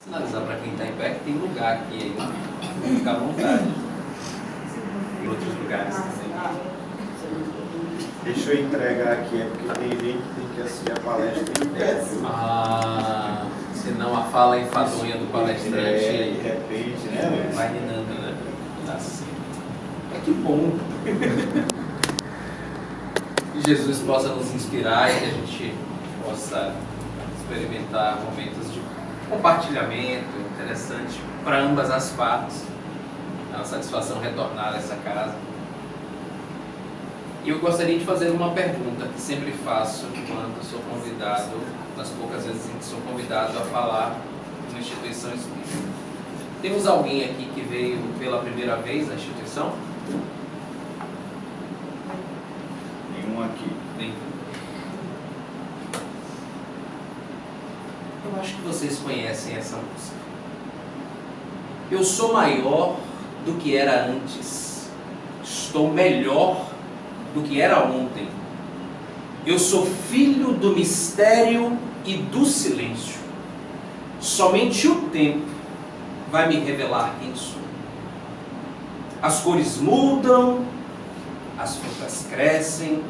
Sinalizar para quem está em pé que tem lugar aqui, aí. Fica à vontade. Em outros lugares também. Deixa eu entregar aqui, é porque tem gente que tem que assistir a palestra em pé. Senão a fala enfadonha do palestrante De repente, né? vai minando, né? Assim. É que bom. Que Jesus possa nos inspirar e que a gente possa experimentar momentos de compartilhamento interessante para ambas as partes. É uma satisfação retornar a essa casa. E eu gostaria de fazer uma pergunta que sempre faço quando sou convidado, nas poucas vezes em que sou convidado a falar numa instituição espírita. Temos alguém aqui que veio pela primeira vez na instituição? Nenhum aqui. Nenhum. Eu acho que vocês conhecem essa música. Eu sou maior do que era antes. Estou melhor do que era ontem. Eu sou filho do mistério e do silêncio. Somente o tempo vai me revelar quem sou. As cores mudam, as frutas crescem,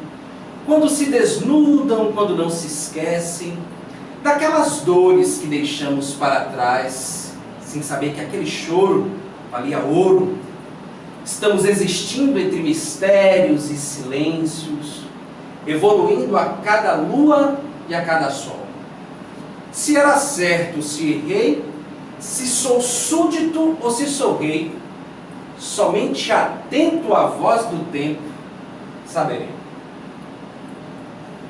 quando se desnudam, quando não se esquecem daquelas dores que deixamos para trás, sem saber que aquele choro valia ouro. Estamos existindo entre mistérios e silêncios, evoluindo a cada lua e a cada sol. Se era certo, se errei, se sou súdito ou se sou rei, somente atento à voz do tempo saberei.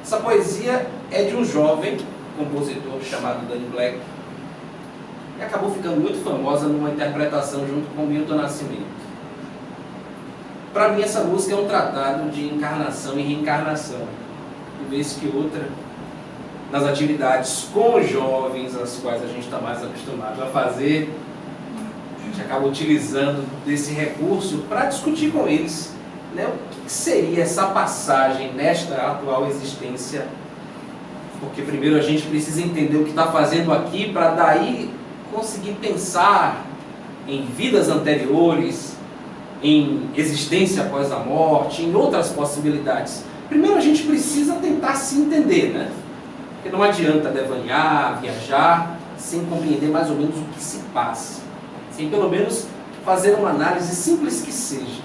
Essa poesia é de um jovem compositor chamado Danny Black, e acabou ficando muito famosa numa interpretação junto com Milton Nascimento. Para mim, essa música é um tratado de encarnação e reencarnação, de vez que outra, nas atividades com os jovens, as quais a gente está mais acostumado a fazer, a gente acaba utilizando desse recurso para discutir com eles, né, o que seria essa passagem nesta atual existência, porque primeiro a gente precisa entender o que está fazendo aqui, para daí conseguir pensar em vidas anteriores, em existência após a morte, em outras possibilidades. Primeiro a gente precisa tentar se entender, né? Porque não adianta devanhar, viajar, sem compreender mais ou menos o que se passa, sem pelo menos fazer uma análise simples que seja.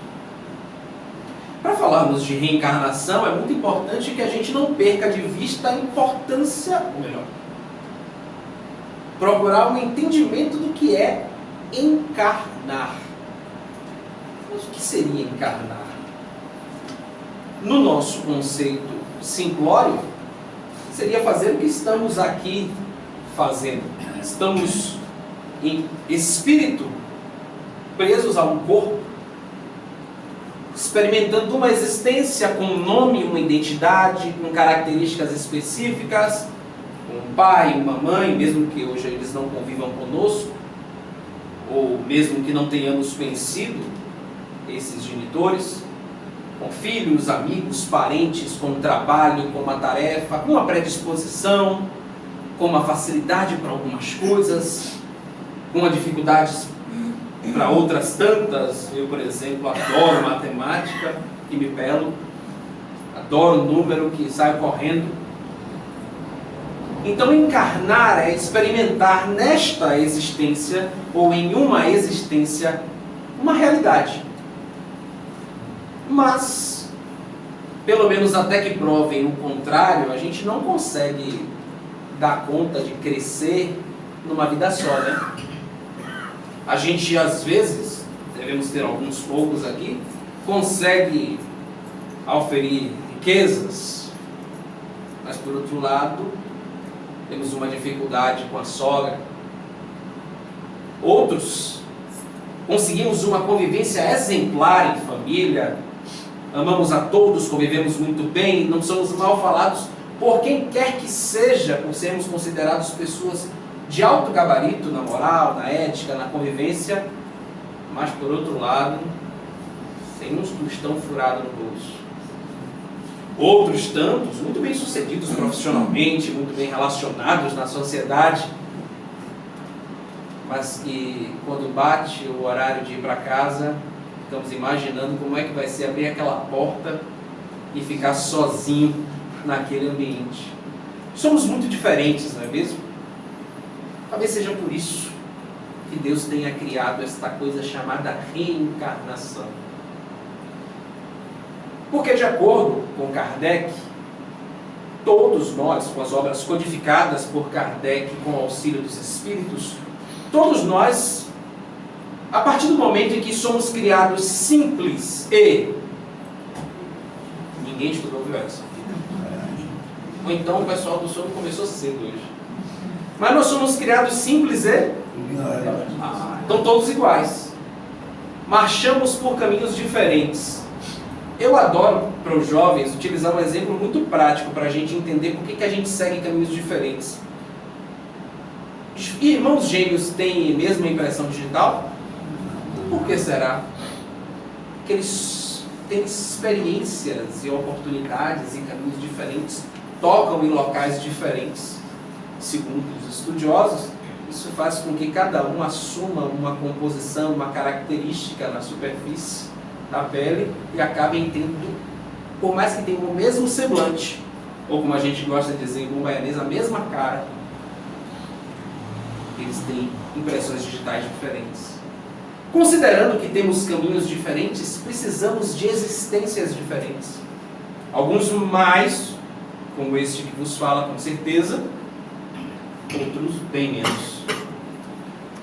Para falarmos de reencarnação, é muito importante que a gente não perca de vista a importância, ou melhor, procurar um entendimento do que é encarnar. Mas o que seria encarnar? No nosso conceito simplório, seria fazer o que estamos aqui fazendo. Estamos em espírito presos a um corpo, experimentando uma existência com um nome, uma identidade, com características específicas, com um pai, uma mãe, mesmo que hoje eles não convivam conosco, ou mesmo que não tenhamos conhecido esses genitores, com filhos, amigos, parentes, com um trabalho, com uma tarefa, com uma predisposição, com uma facilidade para algumas coisas, com uma dificuldades para outras tantas. Eu, por exemplo, adoro matemática e me pelo, adoro número que sai correndo. Então encarnar é experimentar nesta existência, ou em uma existência, uma realidade. Mas, pelo menos até que provem o contrário, a gente não consegue dar conta de crescer numa vida só, né? A gente, às vezes, devemos ter alguns poucos aqui, consegue auferir riquezas, mas, por outro lado, temos uma dificuldade com a sogra. Outros, conseguimos uma convivência exemplar em família, amamos a todos, convivemos muito bem, não somos mal falados por quem quer que seja, por sermos considerados pessoas de alto gabarito na moral, na ética, na convivência, mas por outro lado, sem um tostão furado no bolso. Outros tantos, muito bem sucedidos profissionalmente, muito bem relacionados na sociedade, mas que quando bate o horário de ir para casa, estamos imaginando como é que vai ser abrir aquela porta e ficar sozinho naquele ambiente. Somos muito diferentes, não é mesmo? Talvez seja por isso que Deus tenha criado esta coisa chamada reencarnação. Porque, de acordo com Kardec, todos nós, com as obras codificadas por Kardec com o auxílio dos Espíritos, todos nós, a partir do momento em que somos criados simples e... Ninguém estudou, viu, Edson? Ou então o pessoal do sono começou cedo hoje. Mas nós somos criados simples e... Então todos iguais. Marchamos por caminhos diferentes. Eu adoro, para os jovens, utilizar um exemplo muito prático para a gente entender por que a gente segue caminhos diferentes. Irmãos gêmeos têm a mesma impressão digital? Por que será? Porque eles têm experiências e oportunidades em caminhos diferentes, tocam em locais diferentes. Segundo os estudiosos, isso faz com que cada um assuma uma composição, uma característica na superfície da pele e acabem tendo, por mais que tenham o mesmo semblante, ou como a gente gosta de dizer em bom baianês, a mesma cara, eles têm impressões digitais diferentes. Considerando que temos caminhos diferentes, precisamos de existências diferentes. Alguns mais, como este que vos fala com certeza, outros bem menos.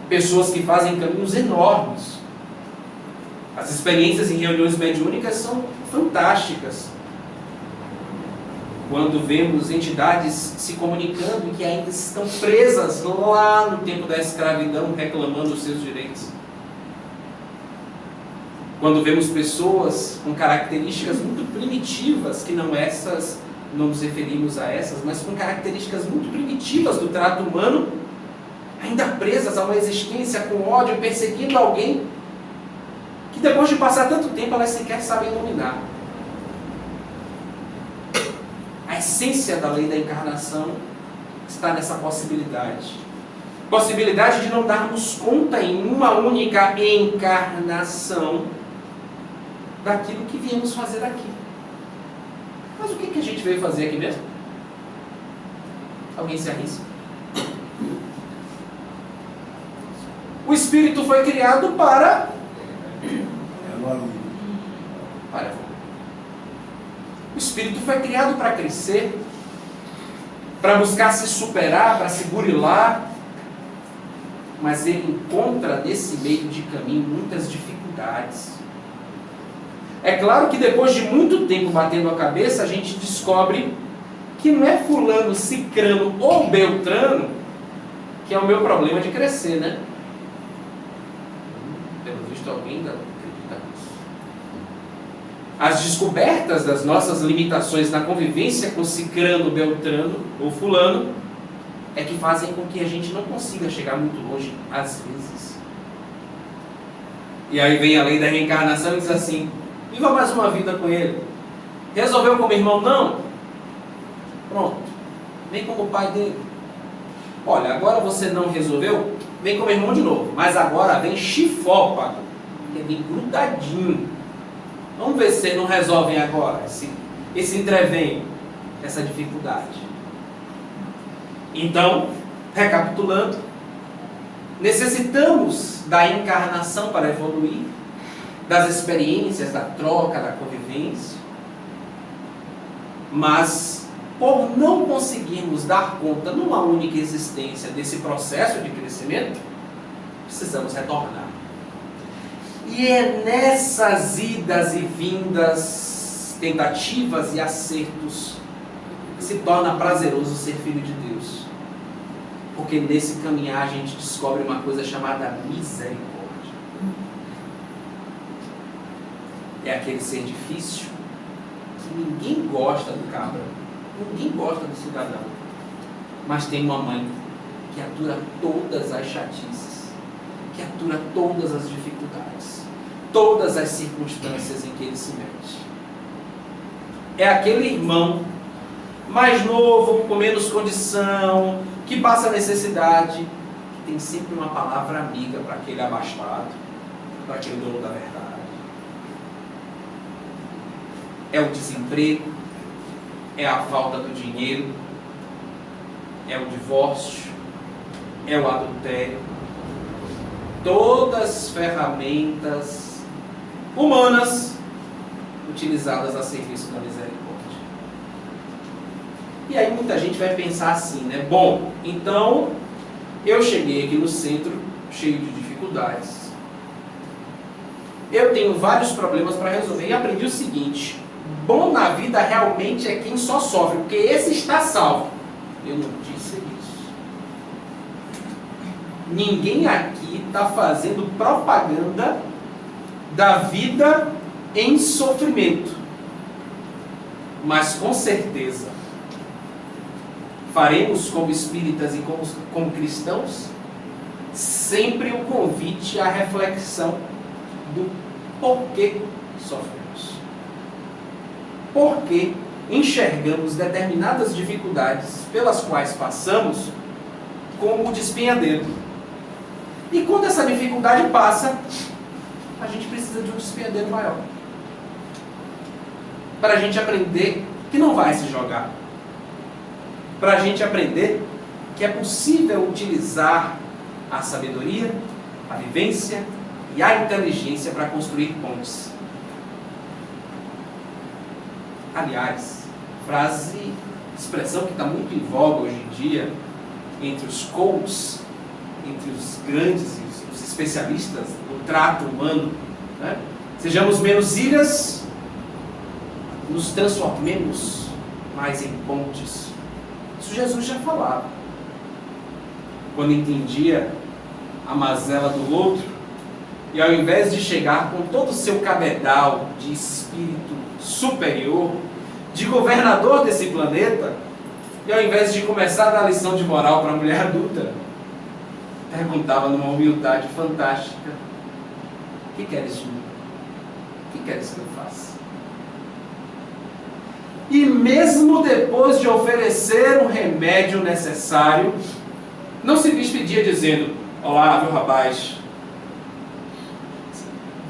Pessoas que fazem caminhos enormes. As experiências em reuniões mediúnicas são fantásticas. Quando vemos entidades se comunicando que ainda estão presas lá no tempo da escravidão, reclamando os seus direitos. Quando vemos pessoas com características muito primitivas, que não essas, não nos referimos a essas, mas com características muito primitivas do trato humano, ainda presas a uma existência com ódio, perseguindo alguém, que depois de passar tanto tempo elas sequer sabem dominar. A essência da lei da encarnação está nessa possibilidade. Possibilidade de não darmos conta em uma única encarnação daquilo que viemos fazer aqui. Mas o que a gente veio fazer aqui mesmo? Alguém se arrisca? O espírito foi criado para o espírito foi criado para crescer, para buscar se superar, para se burilar, mas ele encontra nesse meio de caminho muitas dificuldades. É claro que depois de muito tempo batendo a cabeça, a gente descobre que não é fulano, cicrano ou beltrano que é o meu problema de crescer, né? Pelo visto, alguém ainda acredita nisso. As descobertas das nossas limitações na convivência com cicrano, beltrano ou fulano é que fazem com que a gente não consiga chegar muito longe, às vezes. E aí vem a lei da reencarnação e diz assim: viva mais uma vida com ele. Resolveu como irmão? Não. Pronto. Vem como pai dele. Olha, agora você não resolveu? Vem como irmão de novo. Mas agora vem chifópago. Vem grudadinho. Vamos ver se não resolvem agora esse entrevém, essa dificuldade. Então, recapitulando, necessitamos da encarnação para evoluir, das experiências, da troca, da convivência, mas por não conseguirmos dar conta numa única existência desse processo de crescimento, precisamos retornar. E é nessas idas e vindas, tentativas e acertos, que se torna prazeroso ser filho de Deus. Porque nesse caminhar a gente descobre uma coisa chamada misericórdia. É aquele ser difícil que ninguém gosta do cabra, ninguém gosta do cidadão, mas tem uma mãe que atura todas as chatices, que atura todas as dificuldades, todas as circunstâncias em que ele se mete. É aquele irmão mais novo, com menos condição, que passa necessidade, tem sempre uma palavra amiga para aquele abastado, para aquele dono da verdade. É o desemprego, é a falta do dinheiro, é o divórcio, é o adultério. Todas ferramentas humanas utilizadas a serviço da misericórdia. E aí muita gente vai pensar assim, né? Bom, então eu cheguei aqui no centro cheio de dificuldades. Eu tenho vários problemas para resolver e aprendi o seguinte: bom na vida realmente é quem só sofre, porque esse está salvo. Eu não disse isso. Ninguém aqui está fazendo propaganda da vida em sofrimento. Mas com certeza faremos como espíritas e como cristãos sempre o convite à reflexão do porquê sofremos. Porque enxergamos determinadas dificuldades pelas quais passamos como despenhadeiro. E quando essa dificuldade passa, a gente precisa de um despenhadeiro maior. Para a gente aprender que não vai se jogar. Para a gente aprender que é possível utilizar a sabedoria, a vivência e a inteligência para construir pontes. Aliás, expressão que está muito em voga hoje em dia entre os coaches, entre os grandes e os especialistas do trato humano, né? Sejamos menos ilhas, nos transformemos mais em pontes. Isso Jesus já falava. Quando entendia a mazela do outro, e ao invés de chegar com todo o seu cabedal de espírito superior, de governador desse planeta, e ao invés de começar a dar lição de moral para a mulher adulta, perguntava numa humildade fantástica: o que queres de mim? O que queres que eu faça? E mesmo depois de oferecer um remédio necessário, não se despedia dizendo: olá, meu rapaz,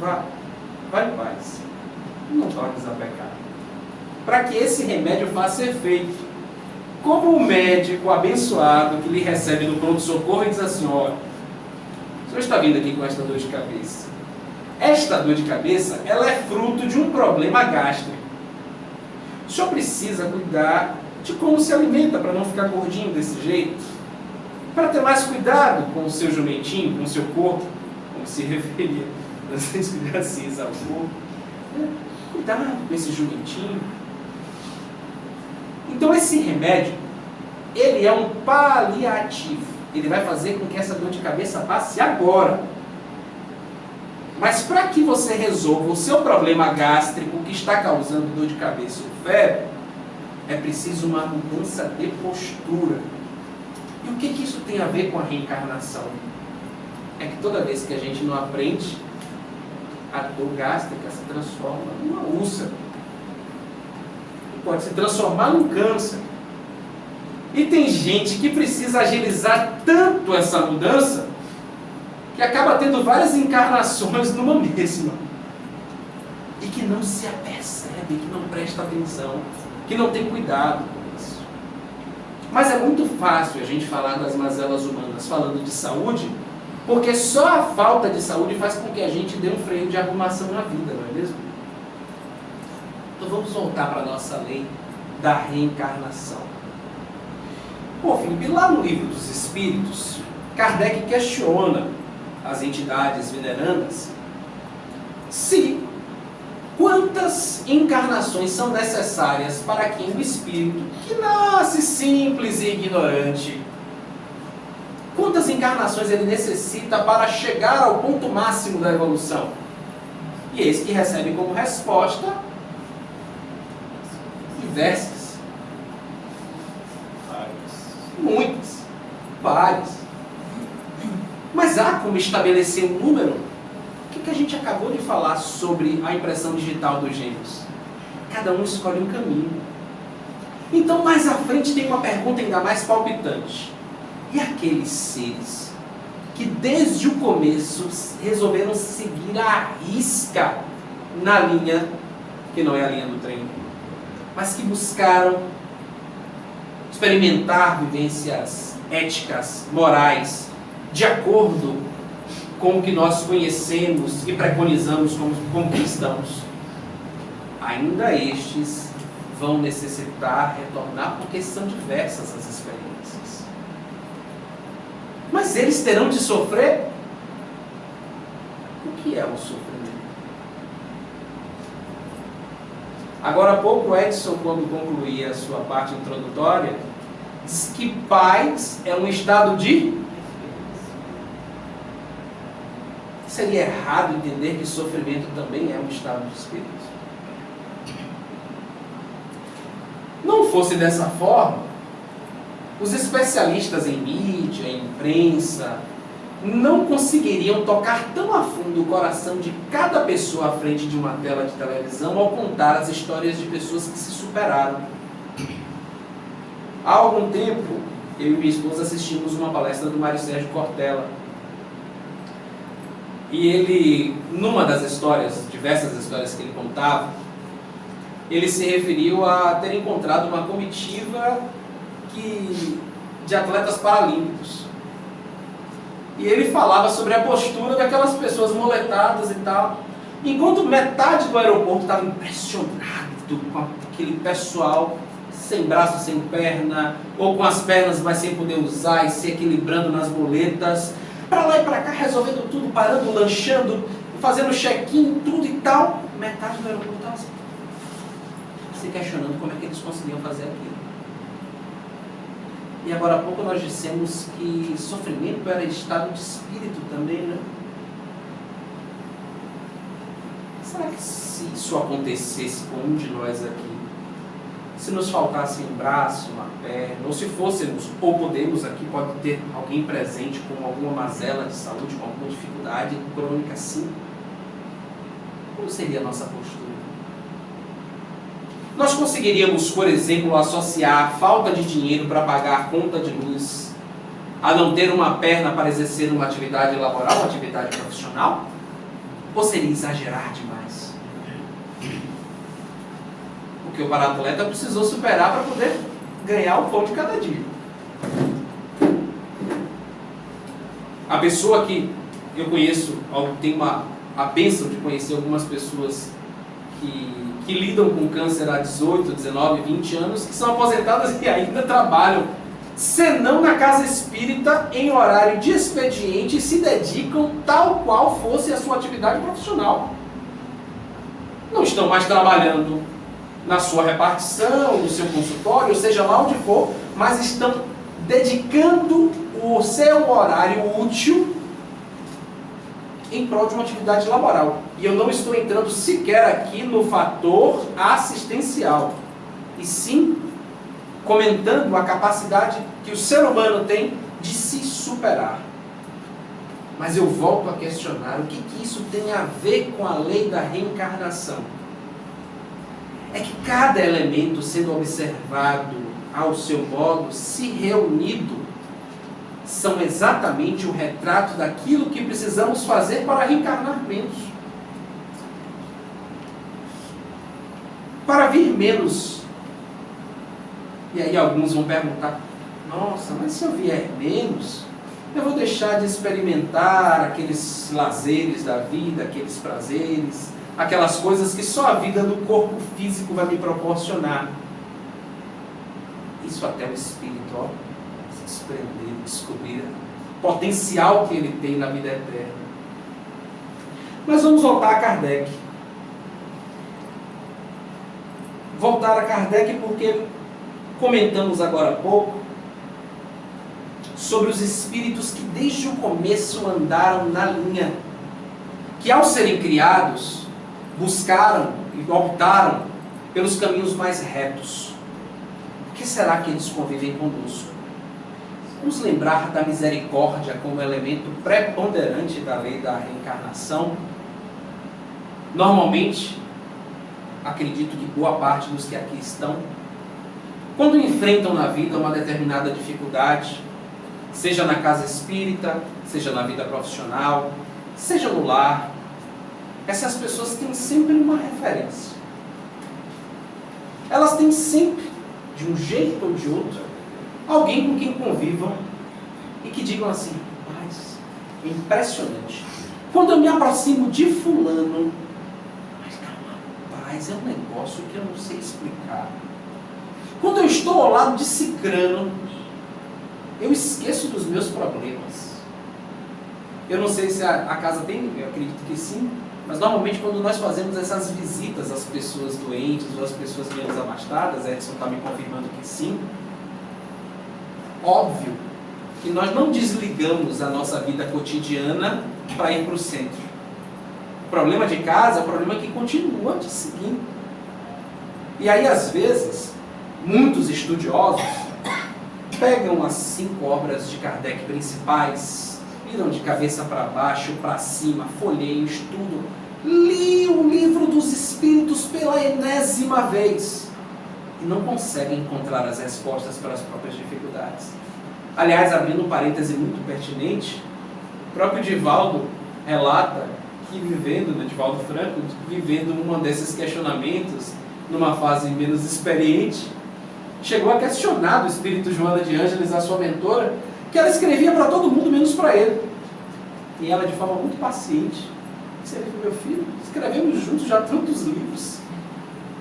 vá em paz, não tornes a pecar. Para que esse remédio faça efeito, como o médico abençoado que lhe recebe no pronto-socorro e diz assim: olha, o senhor está vindo aqui com esta dor de cabeça. Esta dor de cabeça, ela é fruto de um problema gástrico. O senhor precisa cuidar de como se alimenta para não ficar gordinho desse jeito. Para ter mais cuidado com o seu jumentinho, com o seu corpo, como se referia nas crianças ao corpo. Cuidado com esse jumentinho. Então esse remédio, ele é um paliativo. Ele vai fazer com que essa dor de cabeça passe agora. Mas para que você resolva o seu problema gástrico que está causando dor de cabeça ou febre, é preciso uma mudança de postura. E o que isso tem a ver com a reencarnação? É que toda vez que a gente não aprende, a dor gástrica se transforma numa úlcera. E pode se transformar num câncer. E tem gente que precisa agilizar tanto essa mudança que acaba tendo várias encarnações numa mesma. E que não se apercebe, que não presta atenção, que não tem cuidado com isso. Mas é muito fácil a gente falar das mazelas humanas falando de saúde, porque só a falta de saúde faz com que a gente dê um freio de arrumação na vida, não é mesmo? Então vamos voltar para a nossa lei da reencarnação. Pô, Felipe, lá no Livro dos Espíritos, Kardec questiona as entidades venerandas se quantas encarnações são necessárias para que um espírito que nasce simples e ignorante, quantas encarnações ele necessita para chegar ao ponto máximo da evolução? E eis que recebe como resposta diversas, muitas, várias. Mas há como estabelecer um número? O que a gente acabou de falar sobre a impressão digital dos gêmeos? Cada um escolhe um caminho. Então, mais à frente tem uma pergunta ainda mais palpitante. E aqueles seres que desde o começo resolveram seguir à risca na linha que não é a linha do trem, mas que buscaram experimentar vivências éticas, morais, de acordo com o que nós conhecemos e preconizamos como cristãos. Ainda estes vão necessitar retornar, porque são diversas as experiências. Mas eles terão de sofrer? O que é o sofrimento? Agora há pouco, Edson, quando concluía a sua parte introdutória, diz que paz é um estado de... Seria errado entender que sofrimento também é um estado de espírito? Não fosse dessa forma, os especialistas em mídia, em imprensa, não conseguiriam tocar tão a fundo o coração de cada pessoa à frente de uma tela de televisão ao contar as histórias de pessoas que se superaram. Há algum tempo, eu e minha esposa assistimos uma palestra do Mário Sérgio Cortella. E ele, numa das histórias, diversas histórias que ele contava, ele se referiu a ter encontrado uma comitiva de atletas paralímpicos. E ele falava sobre a postura daquelas pessoas moletadas e tal. Enquanto metade do aeroporto estava impressionado com aquele pessoal sem braço, sem perna, ou com as pernas, mas sem poder usar e se equilibrando nas muletas, para lá e para cá, resolvendo tudo, parando, lanchando, fazendo check-in, tudo e tal. Metade do aeroporto estava assim, se questionando como é que eles conseguiam fazer aquilo. E agora há pouco nós dissemos que sofrimento era estado de espírito também, né? Será que se isso acontecesse com um de nós aqui, se nos faltasse um braço, uma perna, ou se fôssemos, ou podemos aqui, pode ter alguém presente com alguma mazela de saúde, com alguma dificuldade crônica assim, como seria a nossa postura? Nós conseguiríamos, por exemplo, associar a falta de dinheiro para pagar a conta de luz a não ter uma perna para exercer uma atividade laboral, uma atividade profissional? Ou seria exagerar demais? Porque o paratleta precisou superar para poder ganhar o pão de cada dia. A pessoa que eu conheço, tenho a bênção de conhecer algumas pessoas que lidam com câncer há 18, 19, 20 anos, que são aposentadas e ainda trabalham, senão na casa espírita, em horário de expediente, e se dedicam tal qual fosse a sua atividade profissional. Não estão mais trabalhando na sua repartição, no seu consultório, seja lá onde for, mas estão dedicando o seu horário útil em prol de uma atividade laboral. E eu não estou entrando sequer aqui no fator assistencial, e sim comentando a capacidade que o ser humano tem de se superar. Mas eu volto a questionar, o que isso tem a ver com a lei da reencarnação? É que cada elemento sendo observado ao seu modo, se reunido, são exatamente o retrato daquilo que precisamos fazer para reencarnar menos. Para vir menos. E aí alguns vão perguntar, nossa, mas se eu vier menos, eu vou deixar de experimentar aqueles lazeres da vida, aqueles prazeres, aquelas coisas que só a vida do corpo físico vai me proporcionar. Isso até o espírito, ó, se desprender, descobrir o potencial que ele tem na vida eterna. Mas vamos voltar a Kardec. Voltar a Kardec porque comentamos agora há pouco sobre os espíritos que desde o começo andaram na linha, que ao serem criados, buscaram e optaram pelos caminhos mais retos. Por que será que eles convivem conosco? Vamos lembrar da misericórdia como elemento preponderante da lei da reencarnação. Normalmente, acredito que boa parte dos que aqui estão, quando enfrentam na vida uma determinada dificuldade, seja na casa espírita, seja na vida profissional, seja no lar. Essas pessoas têm sempre uma referência. Elas têm sempre, de um jeito ou de outro, alguém com quem convivam e que digam assim: mas é impressionante. Quando eu me aproximo de fulano, mas rapaz, é um negócio que eu não sei explicar. Quando eu estou ao lado de cicrano, eu esqueço dos meus problemas. Eu não sei se a casa tem, eu acredito que sim, mas normalmente quando nós fazemos essas visitas às pessoas doentes ou às pessoas menos abastadas, Edson está me confirmando que sim, óbvio que nós não desligamos a nossa vida cotidiana para ir para o centro. O problema de casa é o problema que continua te seguindo. E aí, às vezes, muitos estudiosos pegam as 5 obras de Kardec principais, viram de cabeça para baixo, para cima, folheiam, estudam, li o livro dos Espíritos pela enésima vez e não conseguem encontrar as respostas para as próprias dificuldades. Aliás, abrindo um parêntese muito pertinente, o próprio Divaldo relata que Divaldo Franco, vivendo um desses questionamentos, numa fase menos experiente, chegou a questionar do espírito Joana de Ângeles, a sua mentora, que ela escrevia para todo mundo, menos para ele. E ela, de forma muito paciente, disse: meu filho, escrevemos juntos já tantos livros.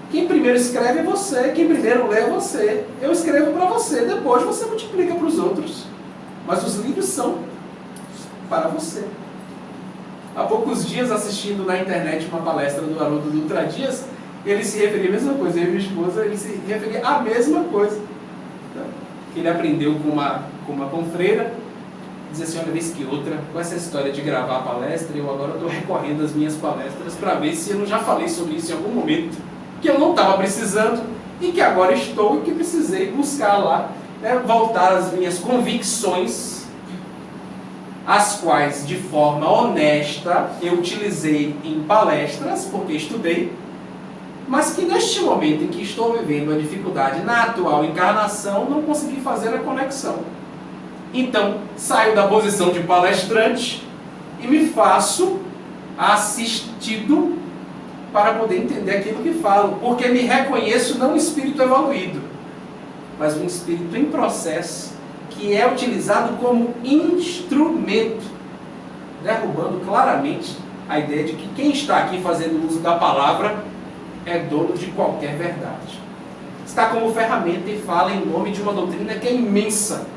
Quem primeiro escreve é você, quem primeiro lê é você. Eu escrevo para você, depois você multiplica para os outros. Mas os livros são para você. Há poucos dias, assistindo na internet uma palestra do Haroldo Dutra Dias, ele se referia à mesma coisa, eu e minha esposa, ele se referia à mesma coisa. Então, que ele aprendeu com uma confreira, dizia assim: olha, vez que outra, com essa história de gravar a palestra, eu agora estou recorrendo às minhas palestras para ver se eu não já falei sobre isso em algum momento, que eu não estava precisando e que agora estou e que precisei buscar lá, né, voltar às minhas convicções, as quais de forma honesta eu utilizei em palestras, porque estudei, mas que neste momento em que estou vivendo a dificuldade na atual encarnação, não consegui fazer a conexão. Então, saio da posição de palestrante e me faço assistido para poder entender aquilo que falo, porque me reconheço não um espírito evoluído, mas um espírito em processo, que é utilizado como instrumento, derrubando claramente a ideia de que quem está aqui fazendo uso da palavra é dono de qualquer verdade. Está como ferramenta e fala em nome de uma doutrina que é imensa.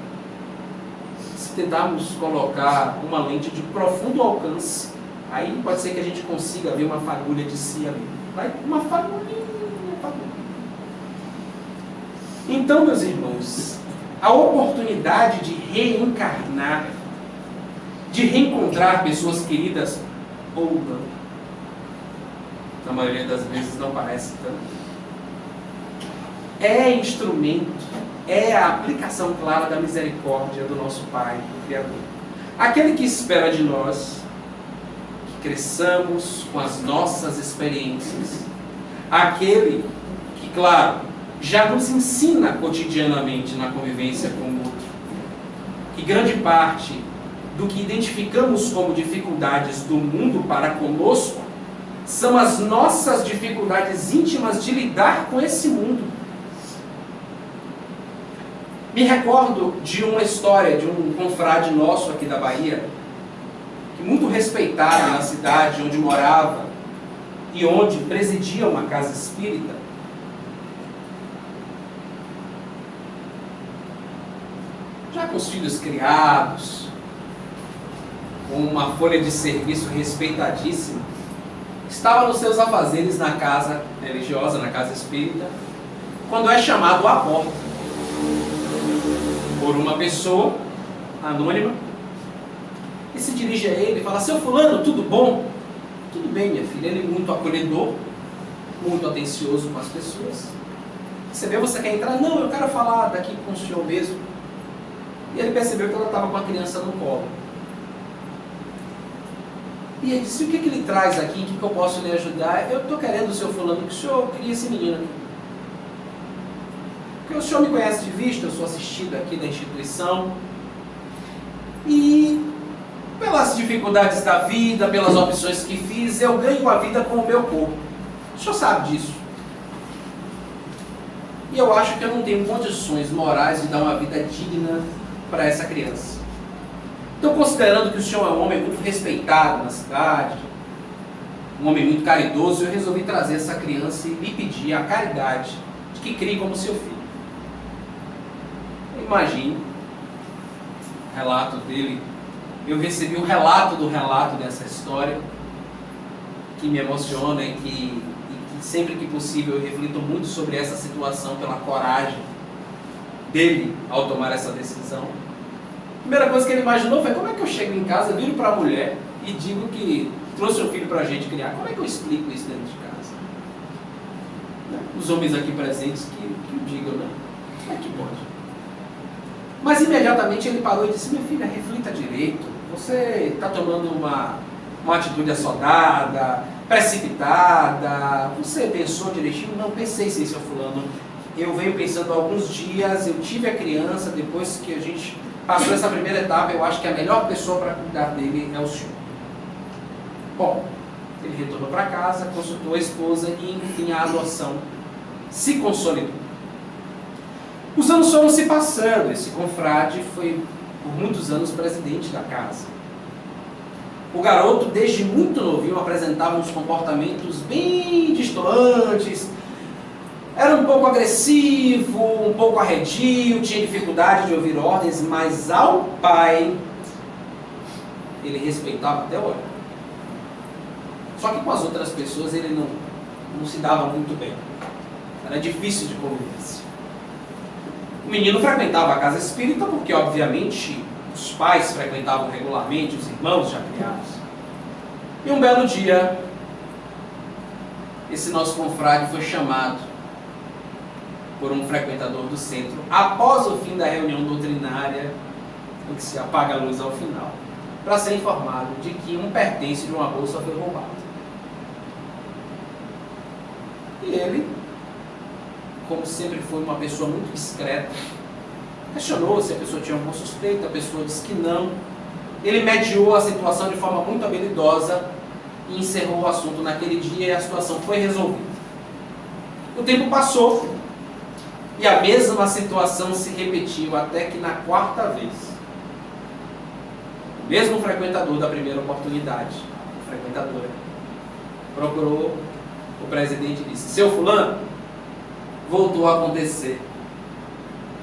Se tentarmos colocar uma lente de profundo alcance, aí pode ser que a gente consiga ver uma fagulha de si ali. Vai uma fagulhinha. Então, meus irmãos, a oportunidade de reencarnar, de reencontrar pessoas queridas ou não, na maioria das vezes não parece tanto, é instrumento, é a aplicação clara da misericórdia do nosso Pai, do Criador. Aquele que espera de nós que cresçamos com as nossas experiências, aquele que, claro, já nos ensina cotidianamente na convivência com o outro, que grande parte do que identificamos como dificuldades do mundo para conosco são as nossas dificuldades íntimas de lidar com esse mundo. Me recordo de uma história de um confrade nosso aqui da Bahia, que muito respeitado na cidade onde morava e onde presidia uma casa espírita. Já com os filhos criados, com uma folha de serviço respeitadíssima, estava nos seus afazeres na casa religiosa, na casa espírita, quando é chamado à porta por uma pessoa anônima e se dirige a ele e fala: seu fulano, tudo bom? Tudo bem, minha filha. Ele muito acolhedor, muito atencioso com as pessoas. Percebeu? Você quer entrar? Não, eu quero falar daqui com o senhor mesmo. E ele percebeu que ela estava com a criança no colo. E ele disse: o que ele traz aqui? O que eu posso lhe ajudar? Eu estou querendo, seu fulano, que o senhor crie esse menino aqui. Porque o senhor me conhece de vista, eu sou assistido aqui da instituição. E dificuldades da vida, pelas opções que fiz, eu ganho a vida com o meu corpo. O senhor sabe disso. E eu acho que eu não tenho condições morais de dar uma vida digna para essa criança. Então, considerando que o senhor é um homem muito respeitado na cidade, um homem muito caridoso, eu resolvi trazer essa criança e lhe pedir a caridade de que crie como seu filho. Imagine o relato dele. Eu recebi um relato do relato dessa história, que me emociona e que sempre que possível eu reflito muito sobre essa situação pela coragem dele ao tomar essa decisão. A primeira coisa que ele imaginou foi: como é que eu chego em casa, viro para a mulher e digo que trouxe um filho para a gente criar? Como é que eu explico isso dentro de casa? Os homens aqui presentes que o digam, né? Como é que pode? Mas imediatamente ele parou e disse: minha filha, reflita direito. Você está tomando uma atitude assodada, precipitada. Você pensou direitinho? Não, pensei sim, seu fulano. Eu venho pensando há alguns dias, eu tive a criança, depois que a gente passou essa primeira etapa, eu acho que a melhor pessoa para cuidar dele é o senhor. Bom, ele retornou para casa, consultou a esposa e, enfim, a adoção se consolidou. Os anos foram se passando, esse confrade foi por muitos anos presidente da casa. O garoto, desde muito novinho, apresentava uns comportamentos bem distantes, era um pouco agressivo, um pouco arredio, tinha dificuldade de ouvir ordens, mas ao pai ele respeitava até o olhar. Só que com as outras pessoas ele não se dava muito bem. Era difícil de convivência. O menino frequentava a casa espírita porque, obviamente, os pais frequentavam regularmente, os irmãos já criados. E um belo dia, esse nosso confrade foi chamado por um frequentador do centro, após o fim da reunião doutrinária, em que se apaga a luz ao final, para ser informado de que um pertence de uma bolsa foi roubado. E ele, como sempre foi uma pessoa muito discreta, questionou se a pessoa tinha alguma suspeita, a pessoa disse que não. Ele mediou a situação de forma muito habilidosa e encerrou o assunto naquele dia e a situação foi resolvida. O tempo passou e a mesma situação se repetiu até que na quarta vez, o mesmo frequentador da primeira oportunidade, a frequentadora, procurou o presidente e disse: seu fulano, voltou a acontecer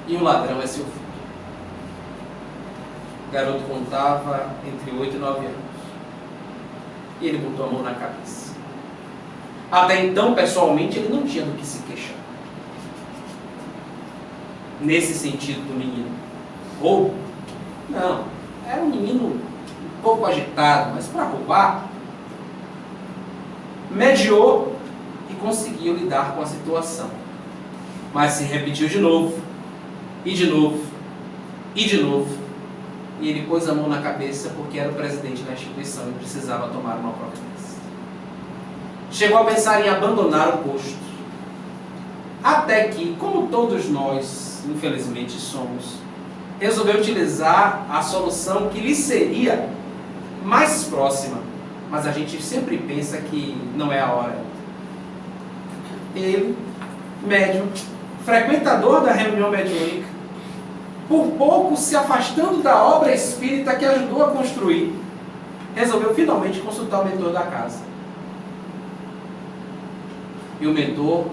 e o ladrão é seu filho. O garoto contava entre 8 e 9 anos. E ele botou a mão na cabeça. Até então, pessoalmente, ele não tinha do que se queixar. Nesse sentido do menino. Roubo? Não. Era um menino um pouco agitado, mas para roubar, mediou e conseguiu lidar com a situação. Mas se repetiu de novo, e de novo, e de novo. E ele pôs a mão na cabeça porque era o presidente da instituição e precisava tomar uma providência. Chegou a pensar em abandonar o posto. Até que, como todos nós, infelizmente, somos, resolveu utilizar a solução que lhe seria mais próxima. Mas a gente sempre pensa que não é a hora. Ele, médium, frequentador da reunião mediúnica, por pouco se afastando da obra espírita que ajudou a construir, resolveu finalmente consultar o mentor da casa. E o mentor,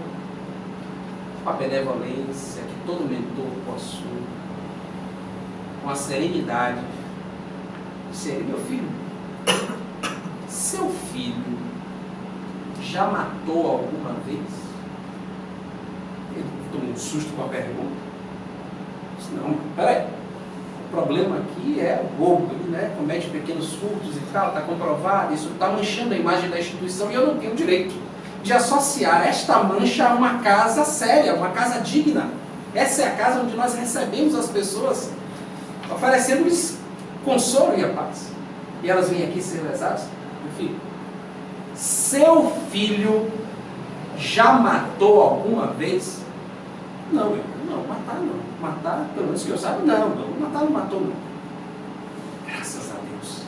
com a benevolência que todo mentor possui, com a serenidade, disse: meu filho, seu filho já matou alguma vez? Ele tomou um susto com a pergunta. Não, peraí, o problema aqui é o roubo, ele, né, comete pequenos furtos e tal, está comprovado, isso está manchando a imagem da instituição e eu não tenho o direito de associar esta mancha a uma casa séria, uma casa digna. Essa é a casa onde nós recebemos as pessoas, oferecendo-lhes consolo e a paz. E elas vêm aqui ser lesadas. Meu filho, seu filho já matou alguma vez? Não, meu. Não, matar não. Matar, pelo menos que eu saiba, não. Matar não matou, não. Graças a Deus.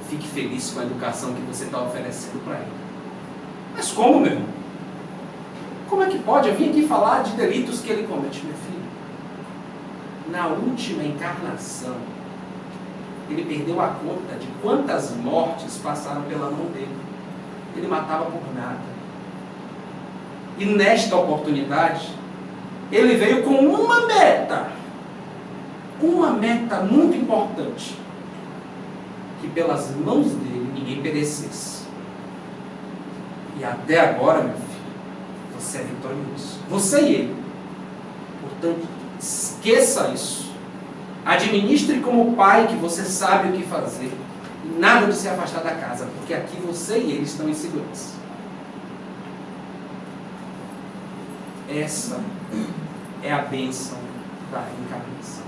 fique feliz com a educação que você está oferecendo para ele. Mas como, meu irmão? Como é que pode? Eu vim aqui falar de delitos que ele comete, meu filho. Na última encarnação, ele perdeu a conta de quantas mortes passaram pela mão dele. Ele matava por nada. E nesta oportunidade, ele veio com uma meta muito importante, que pelas mãos dele ninguém perecesse. E até agora, meu filho, você é vitorioso. Você e ele. Portanto, esqueça isso. Administre como pai que você sabe o que fazer. E nada de se afastar da casa, porque aqui você e ele estão em segurança. Essa é a bênção da reencarnação.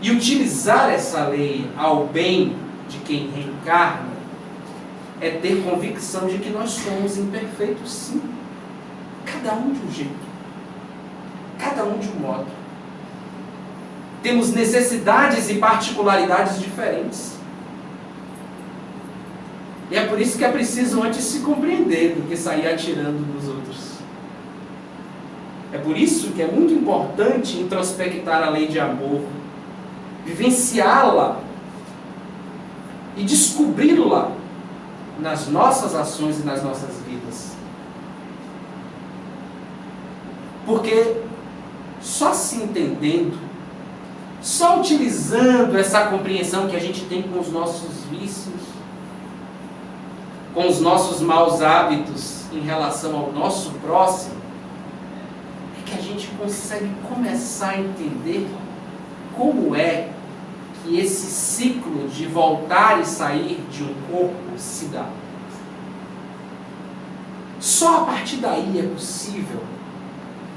E utilizar essa lei ao bem de quem reencarna é ter convicção de que nós somos imperfeitos, sim. Cada um de um jeito. Cada um de um modo. Temos necessidades e particularidades diferentes. E é por isso que é preciso antes se compreender do que sair atirando nos outros. É por isso que é muito importante introspectar a lei de amor, vivenciá-la e descobri-la nas nossas ações e nas nossas vidas. Porque só se entendendo, só utilizando essa compreensão que a gente tem com os nossos vícios, com os nossos maus hábitos em relação ao nosso próximo, é que a gente consegue começar a entender como é que esse ciclo de voltar e sair de um corpo se dá. Só a partir daí é possível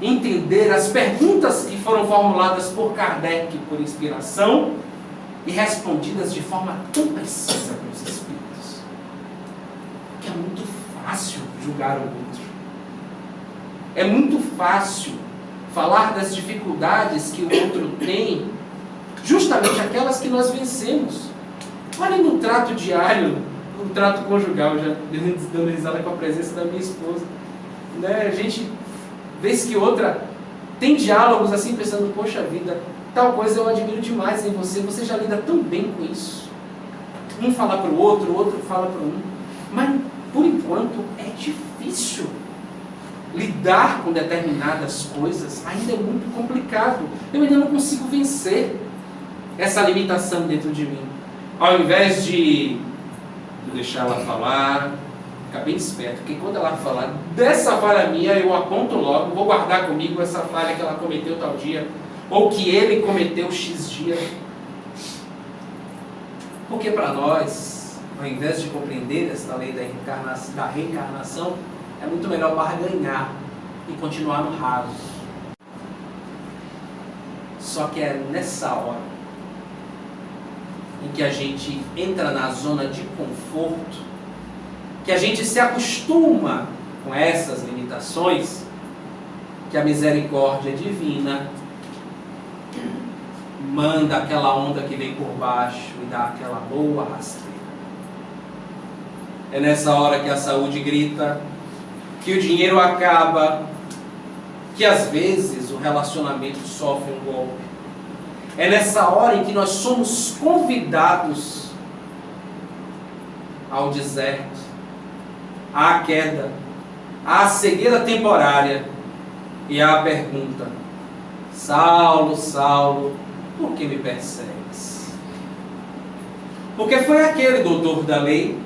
entender as perguntas que foram formuladas por Kardec por inspiração e respondidas de forma tão precisa pelos Espíritos. Que é muito fácil julgar o outro. É muito fácil falar das dificuldades que o outro tem, justamente aquelas que nós vencemos. Olhem no trato diário, no trato conjugal, já dando risada com a presença da minha esposa. Né? A gente, vez que outra, tem diálogos assim, pensando, poxa vida, tal coisa eu admiro demais em você, você já lida tão bem com isso. Um fala para o outro fala para um. Mas, por enquanto, é difícil. Lidar com determinadas coisas ainda é muito complicado. Eu ainda não consigo vencer essa limitação dentro de mim. Ao invés de deixar ela falar, ficar bem esperto, porque quando ela falar dessa falha minha, eu aponto logo, vou guardar comigo essa falha que ela cometeu tal dia, ou que ele cometeu X dia. Porque para nós, ao invés de compreender esta lei da reencarnação, é muito melhor barganhar e continuar no raso. Só que é nessa hora em que a gente entra na zona de conforto, que a gente se acostuma com essas limitações, que a misericórdia divina manda aquela onda que vem por baixo e dá aquela boa rasteira. É nessa hora que a saúde grita, que o dinheiro acaba, que às vezes o relacionamento sofre um golpe. É nessa hora em que nós somos convidados ao deserto, à queda, à cegueira temporária e à pergunta: Saulo, Saulo, por que me persegues? Porque foi aquele doutor da lei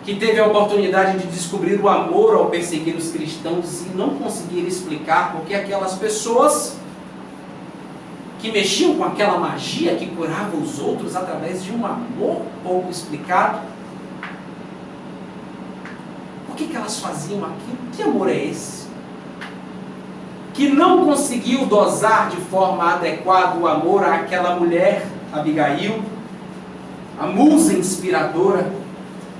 que teve a oportunidade de descobrir o amor ao perseguir os cristãos e não conseguir explicar porque aquelas pessoas que mexiam com aquela magia que curava os outros através de um amor pouco explicado, por que elas faziam aquilo? Que amor é esse? Que não conseguiu dosar de forma adequada o amor àquela mulher, Abigail, a musa inspiradora,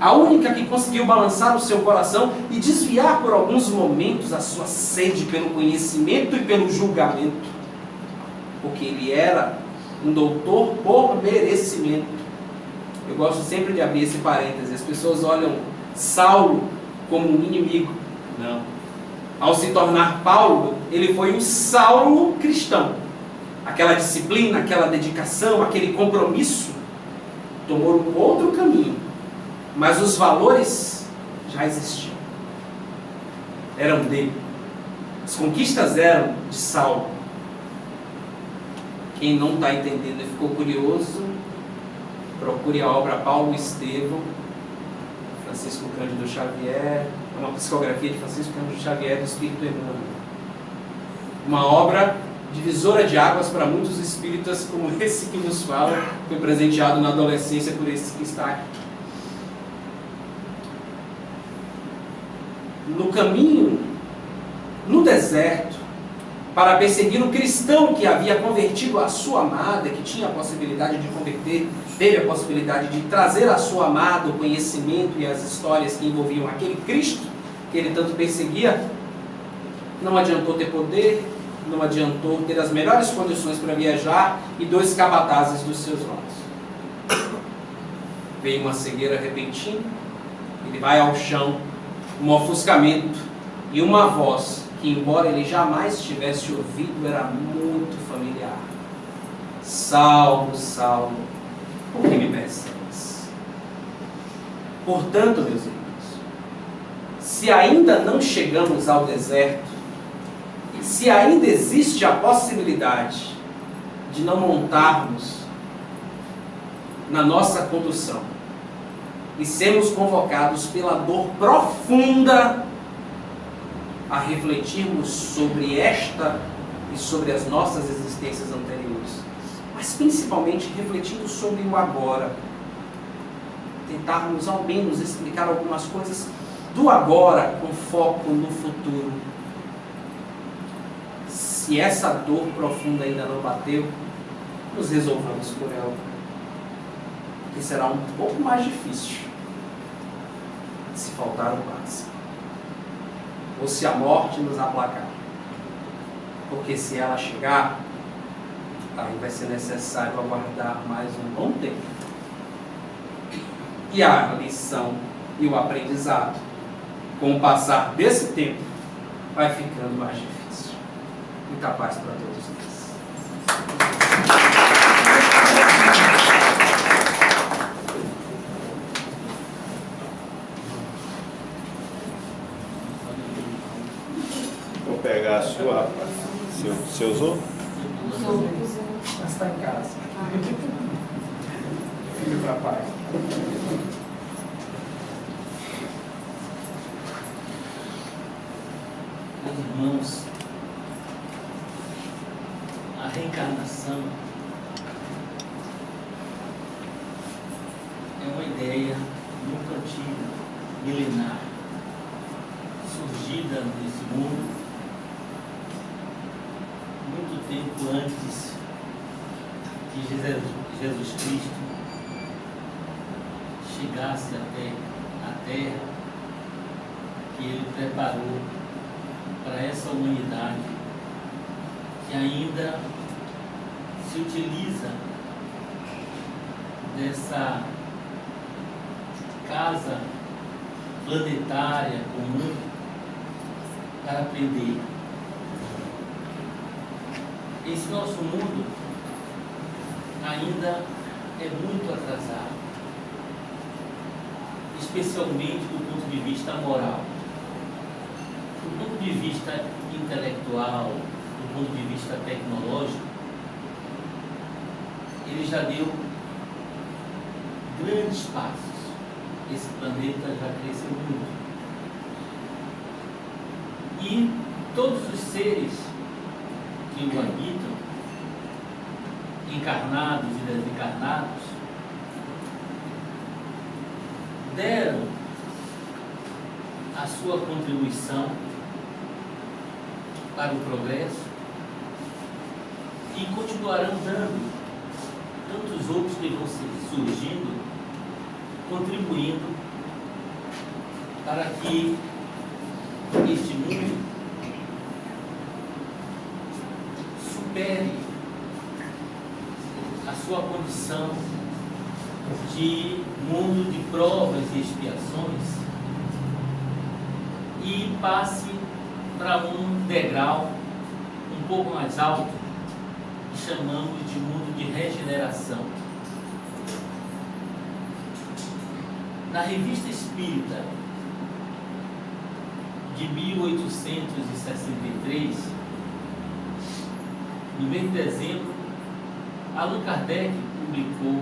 a única que conseguiu balançar o seu coração e desviar por alguns momentos a sua sede pelo conhecimento e pelo julgamento. Porque ele era um doutor por merecimento. Eu gosto sempre de abrir esse parêntese. As pessoas olham Saulo como um inimigo. Não. Ao se tornar Paulo, ele foi um Saulo cristão. Aquela disciplina, aquela dedicação, aquele compromisso tomou um outro caminho. Mas os valores já existiam. Eram dele. As conquistas eram de Saulo. Quem não está entendendo e ficou curioso, procure a obra Paulo e Estevão, Francisco Cândido Xavier, uma psicografia de Francisco Cândido Xavier do Espírito Emmanuel. Uma obra divisora de águas para muitos espíritas, como esse que nos fala, foi presenteado na adolescência por esse que está aqui. No caminho, no deserto, para perseguir o cristão que havia convertido a sua amada, que tinha a possibilidade de converter, teve a possibilidade de trazer à sua amada o conhecimento e as histórias que envolviam aquele Cristo que ele tanto perseguia, não adiantou ter poder, não adiantou ter as melhores condições para viajar e 2 capatazes dos seus olhos. Veio uma cegueira repentina, ele vai ao chão, um ofuscamento e uma voz que, embora ele jamais tivesse ouvido, era muito familiar. Saulo, Saulo, por que me persegues? Portanto, meus irmãos, se ainda não chegamos ao deserto, se ainda existe a possibilidade de não montarmos na nossa condução e sermos convocados pela dor profunda a refletirmos sobre esta e sobre as nossas existências anteriores, mas principalmente refletindo sobre o agora, tentarmos ao menos explicar algumas coisas do agora com foco no futuro. Se essa dor profunda ainda não bateu, nos resolvamos por ela, que será um pouco mais difícil se faltar o básico, ou se a morte nos aplacar, porque se ela chegar, aí vai ser necessário aguardar mais um bom tempo, e a lição e o aprendizado, com o passar desse tempo, vai ficando mais difícil. Muita paz para todos nós. Vou pegar a sua. Você usou? Mas está em casa. Filho para pai. Meus irmãos, a reencarnação é uma ideia muito antiga, milenar, surgida nesse mundo muito tempo antes que Jesus Cristo chegasse até a Terra, que Ele preparou para essa humanidade que ainda se utiliza dessa casa planetária comum para aprender. Esse nosso mundo ainda é muito atrasado, especialmente do ponto de vista moral. Do ponto de vista intelectual, do ponto de vista tecnológico, ele já deu grandes passos. Esse planeta já cresceu muito. E todos os seres que o habitam, encarnados e desencarnados, deram a sua contribuição para o progresso e continuarão dando tantos outros que vão surgindo, contribuindo para que este mundo supere a sua condição de mundo de provas e expiações e passe para um degrau um pouco mais alto, que chamamos de mundo de regeneração. Na Revista Espírita de 1863, no mês de dezembro, Allan Kardec publicou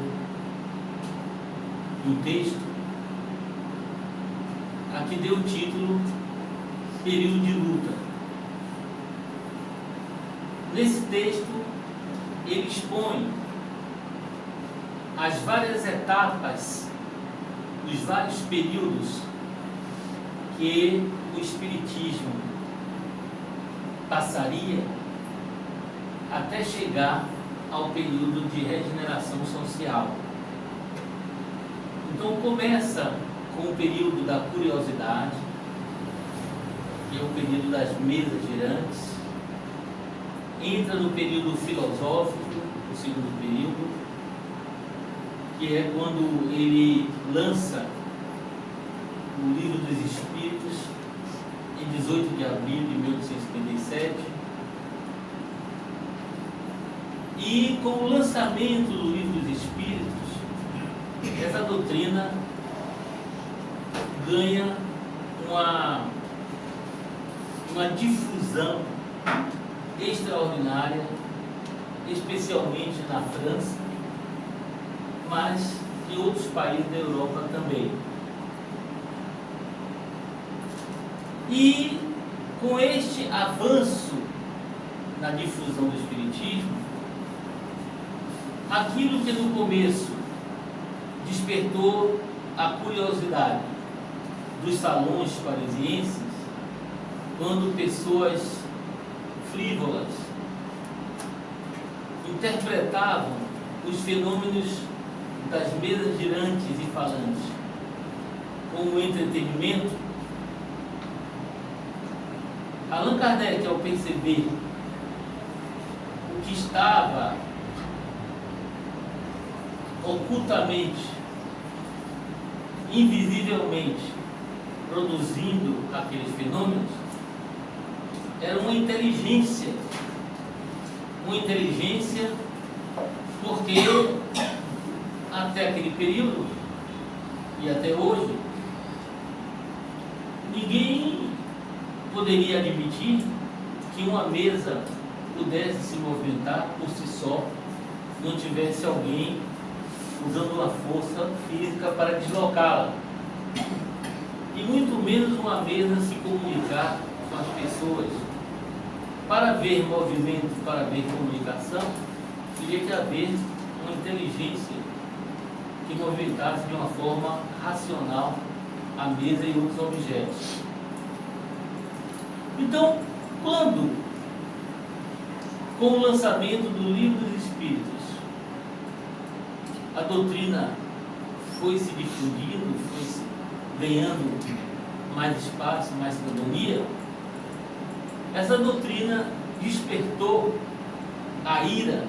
um texto a que deu o título Período de Luta. Nesse texto, ele expõe as várias etapas, os vários períodos que o Espiritismo passaria até chegar ao período de regeneração social. Então começa com o período da curiosidade, que é o período das mesas girantes, entra no período filosófico, o segundo período, que é quando ele lança o Livro dos Espíritos, em 18 de abril de 1857, e com o lançamento do Livro dos Espíritos, essa doutrina ganha uma difusão extraordinária, especialmente na França, mas em outros países da Europa também. E com este avanço na difusão do Espiritismo, aquilo que no começo despertou a curiosidade dos salões parisienses, quando pessoas frívolas interpretavam os fenômenos das mesas girantes e falantes como entretenimento, Allan Kardec, ao perceber o que estava ocultamente, invisivelmente produzindo aqueles fenômenos, era uma inteligência porque até aquele período e até hoje ninguém poderia admitir que uma mesa pudesse se movimentar por si só, não tivesse alguém usando uma força física para deslocá-la, e muito menos uma mesa se comunicar com as pessoas. Para ver movimento, para ver comunicação, teria que haver uma inteligência que movimentasse de uma forma racional a mesa e outros objetos. Então, quando, com o lançamento do Livro dos Espíritos, a doutrina foi se difundindo, foi se ganhando mais espaço, mais cidadania, essa doutrina despertou a ira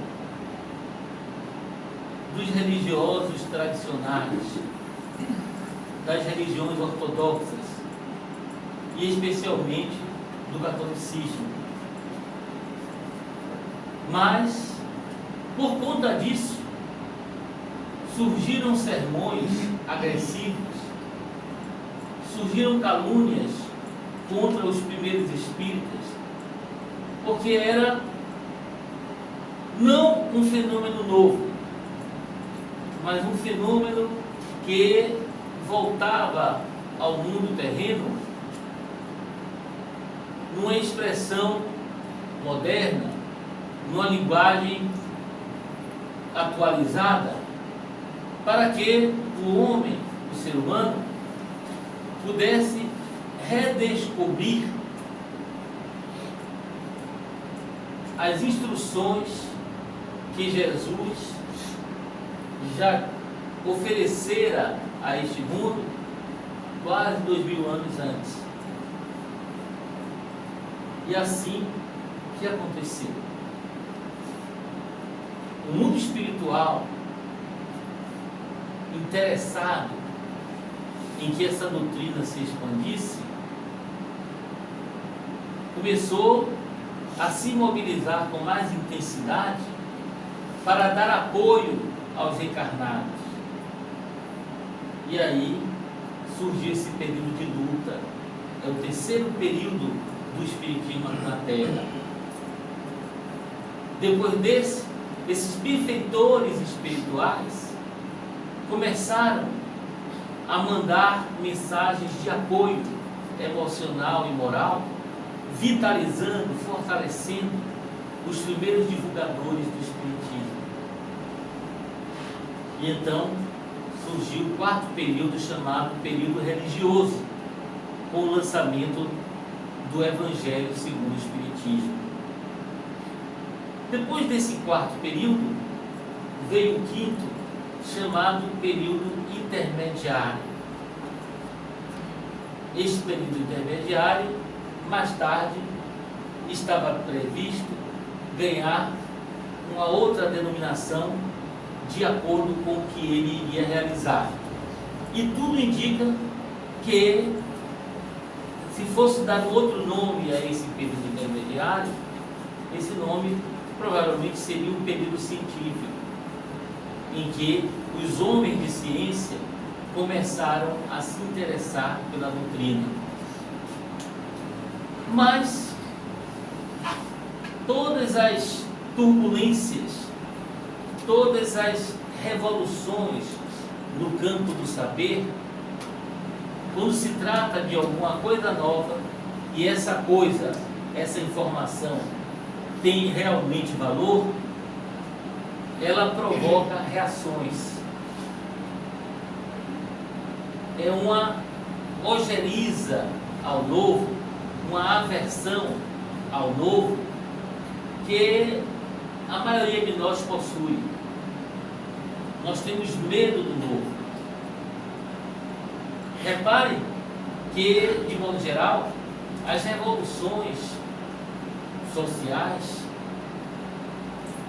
dos religiosos tradicionais, das religiões ortodoxas e especialmente do catolicismo. Mas, por conta disso, surgiram sermões agressivos, surgiram calúnias contra os primeiros espíritas, porque era não um fenômeno novo, mas um fenômeno que voltava ao mundo terreno numa expressão moderna, numa linguagem atualizada, para que o homem, o ser humano, pudesse redescobrir as instruções que Jesus já oferecera a este mundo quase 2000 anos antes. E assim que aconteceu. O mundo espiritual interessado em que essa doutrina se expandisse, começou a se mobilizar com mais intensidade para dar apoio aos encarnados. E aí surgiu esse período de luta. É o terceiro período do Espiritismo na Terra. Depois esses benfeitores espirituais começaram a mandar mensagens de apoio emocional e moral, vitalizando, fortalecendo os primeiros divulgadores do Espiritismo. E então surgiu o quarto período, chamado período religioso, com o lançamento do Evangelho segundo o Espiritismo. Depois desse quarto período, veio o quinto, chamado período intermediário. Este período intermediário, mais tarde, estava previsto ganhar uma outra denominação de acordo com o que ele iria realizar. E tudo indica que, se fosse dar outro nome a esse período intermediário, esse nome provavelmente seria um período científico, em que os homens de ciência começaram a se interessar pela doutrina. Mas todas as turbulências, todas as revoluções no campo do saber, quando se trata de alguma coisa nova e essa coisa, essa informação tem realmente valor, ela provoca reações. É uma ojeriza ao novo, uma aversão ao novo que a maioria de nós possui. Nós temos medo do novo. Repare que, de modo geral, as revoluções sociais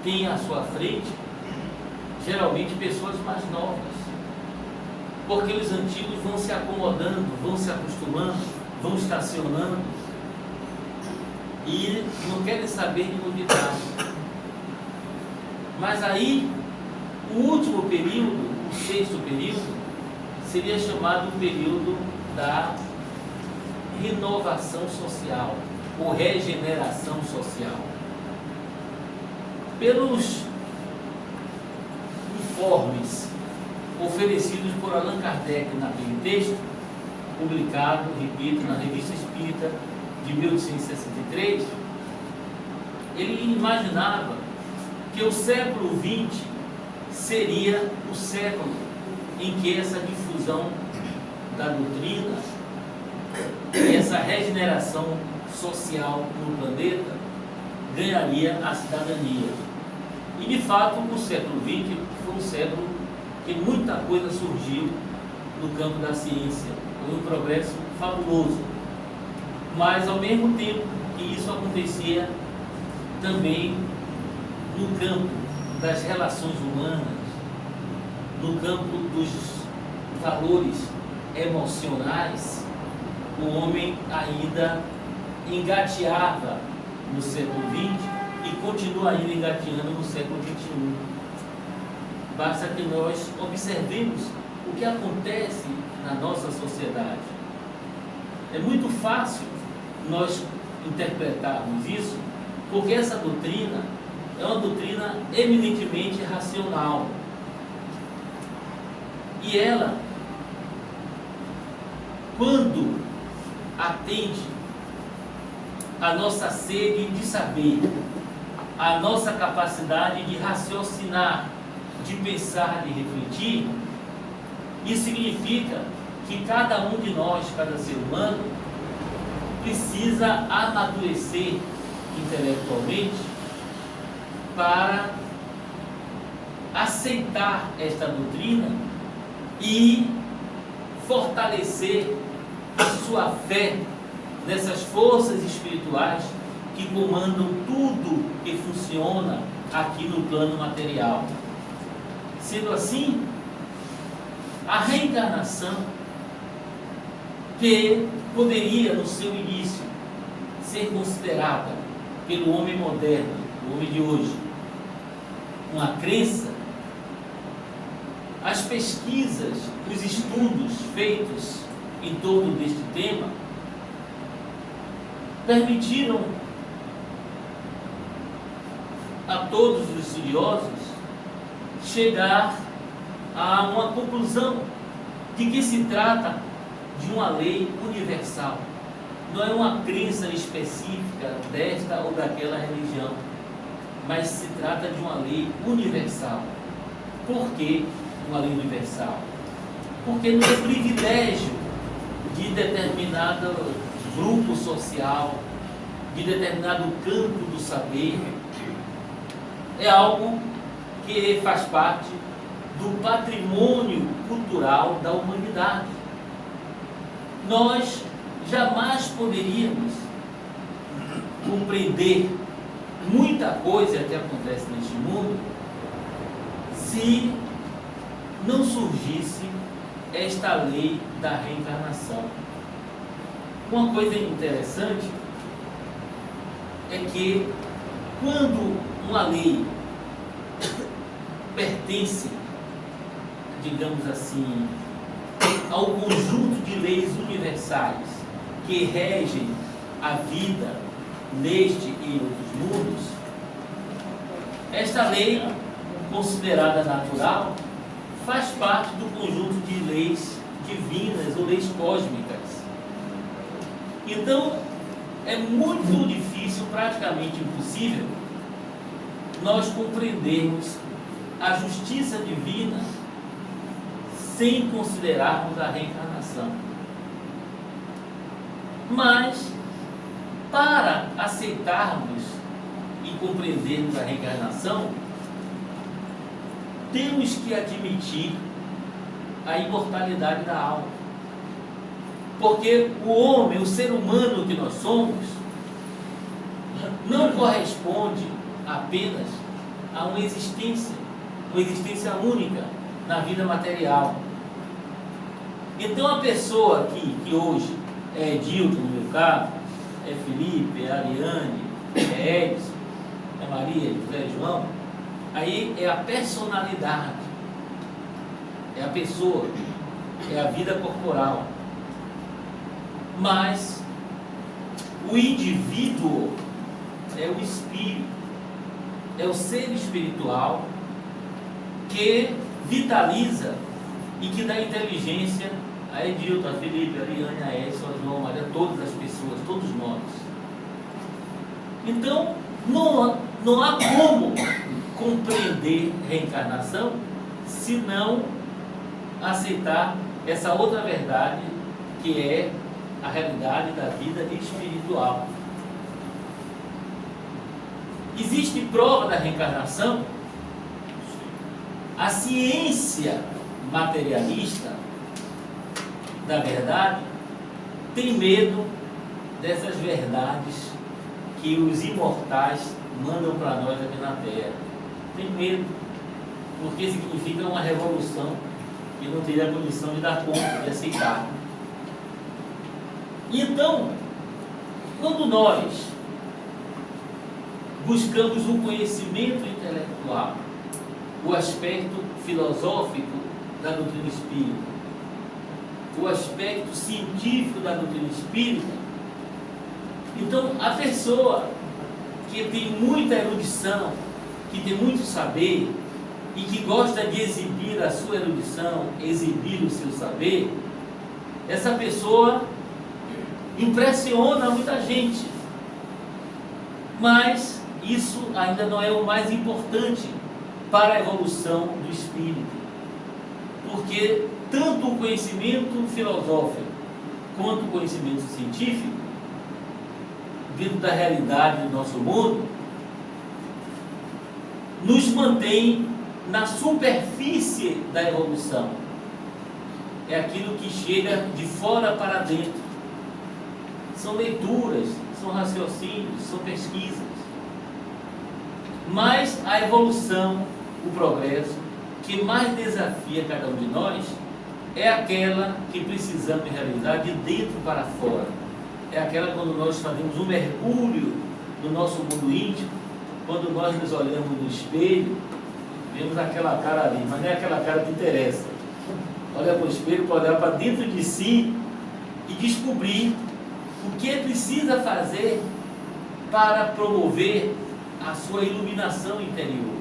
têm à sua frente geralmente pessoas mais novas, porque os antigos vão se acomodando, vão se acostumando, vão estacionando e não querem saber de novidade. Mas aí, o último período, o sexto período, seria chamado o período da renovação social, ou regeneração social. Pelos informes oferecidos por Allan Kardec naquele texto, publicado, repito, na Revista Espírita de 1863, ele imaginava que o século XX seria o século em que essa difusão da doutrina e essa regeneração social no planeta ganharia a cidadania. E de fato o século XX foi um século que muita coisa surgiu no campo da ciência, foi um progresso fabuloso. Mas ao mesmo tempo que isso acontecia também no campo das relações humanas, no campo dos valores emocionais, o homem ainda engateava no século XX e continua ainda engateando no século XXI. Basta que nós observemos o que acontece na nossa sociedade. É muito fácil nós interpretarmos isso, porque essa doutrina é uma doutrina eminentemente racional. E ela, quando atende a nossa sede de saber, a nossa capacidade de raciocinar, de pensar, de refletir, isso significa que cada um de nós, cada ser humano, precisa amadurecer intelectualmente para aceitar esta doutrina e fortalecer a sua fé nessas forças espirituais que comandam tudo que funciona aqui no plano material. Sendo assim, a reencarnação, que poderia, no seu início, ser considerada pelo homem moderno, o homem de hoje, uma crença, as pesquisas, os estudos feitos em torno deste tema permitiram a todos os estudiosos chegar a uma conclusão de que se trata de uma lei universal. Não é uma crença específica desta ou daquela religião, mas se trata de uma lei universal. Por que uma lei universal? Porque não é privilégio de determinado grupo social, de determinado campo do saber. É algo que faz parte do patrimônio cultural da humanidade. Nós jamais poderíamos compreender muita coisa que acontece neste mundo se não surgisse esta lei da reencarnação. Uma coisa interessante é que quando uma lei pertence, digamos assim, ao conjunto de leis universais que regem a vida neste e em outros mundos, esta lei, considerada natural, faz parte do conjunto de leis divinas ou leis cósmicas. Então, é muito difícil, praticamente impossível, nós compreendermos a justiça divina sem considerarmos a reencarnação. Mas, para aceitarmos e compreendermos a reencarnação, temos que admitir a imortalidade da alma. Porque o homem, o ser humano que nós somos, não corresponde apenas a uma existência única na vida material. Então a pessoa que hoje é Edilton, no meu caso, é Felipe, é Ariane, é Edson, é Maria, José, João, aí é a personalidade, é a pessoa, é a vida corporal. Mas o indivíduo é o espírito, é o ser espiritual que vitaliza e que dá inteligência a Edilton, a Felipe, a Ariane, a Edson, a João, a Maria, todas as pessoas, todos nós. Então, não há como compreender reencarnação se não aceitar essa outra verdade que é a realidade da vida espiritual. Existe prova da reencarnação? A ciência materialista da verdade tem medo dessas verdades que os imortais mandam para nós aqui na Terra. Tem medo, porque significa uma revolução que não teria a condição de dar conta, de aceitar. Então, quando nós buscamos o conhecimento intelectual, o aspecto filosófico da doutrina espírita, o aspecto científico da doutrina espírita, então a pessoa que tem muita erudição, que tem muito saber e que gosta de exibir a sua erudição, exibir o seu saber, essa pessoa impressiona muita gente. Mas isso ainda não é o mais importante para a evolução do espírito. Porque tanto o conhecimento filosófico quanto o conhecimento científico, dentro da realidade do nosso mundo, nos mantém na superfície da evolução. É aquilo que chega de fora para dentro. São leituras, são raciocínios, são pesquisas. Mas a evolução, o progresso, que mais desafia cada um de nós, é aquela que precisamos realizar de dentro para fora. É aquela quando nós fazemos um mergulho no nosso mundo íntimo, quando nós nos olhamos no espelho, vemos aquela cara ali, mas não é aquela cara que interessa. Olha para o espelho para olhar para dentro de si e descobrir o que precisa fazer para promover a sua iluminação interior.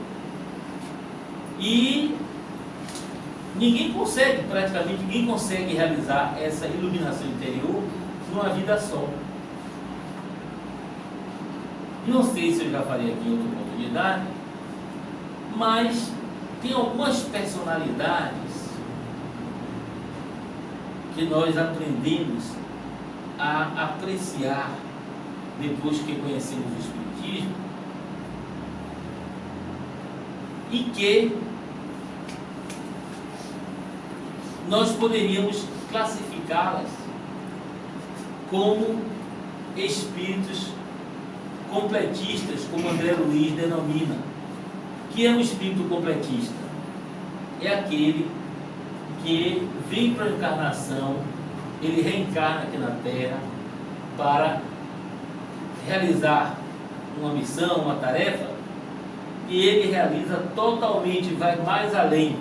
E praticamente ninguém consegue realizar essa iluminação interior numa vida só. Não sei se eu já falei aqui em outra oportunidade, mas tem algumas personalidades que nós aprendemos a apreciar depois que conhecemos o Espiritismo e que nós poderíamos classificá-las como espíritos completistas, como André Luiz denomina. Que é um espírito completista? É aquele que vem para a encarnação, ele reencarna aqui na Terra para realizar uma missão, uma tarefa, e ele realiza totalmente, vai mais além.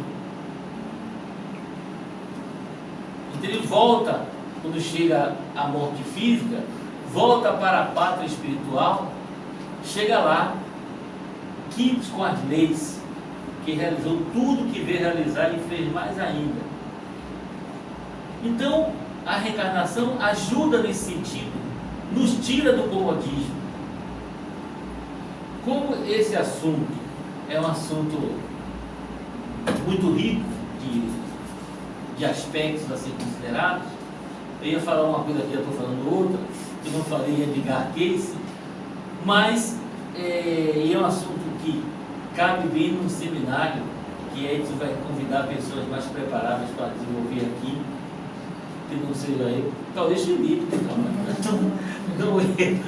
Então ele volta, quando chega a morte física, volta para a pátria espiritual, chega lá, quites com as leis, que realizou tudo que veio realizar e fez mais ainda. Então, a reencarnação ajuda nesse sentido, nos tira do comodismo. Como esse assunto é um assunto muito rico de aspectos a ser considerados, eu ia falar uma coisa aqui, eu estou falando outra, que não falei em Edgar Cayce, mas é um assunto que cabe bem num seminário que Edson vai convidar pessoas mais preparadas para desenvolver aqui, que não seja eu, talvez Felipe, não eu,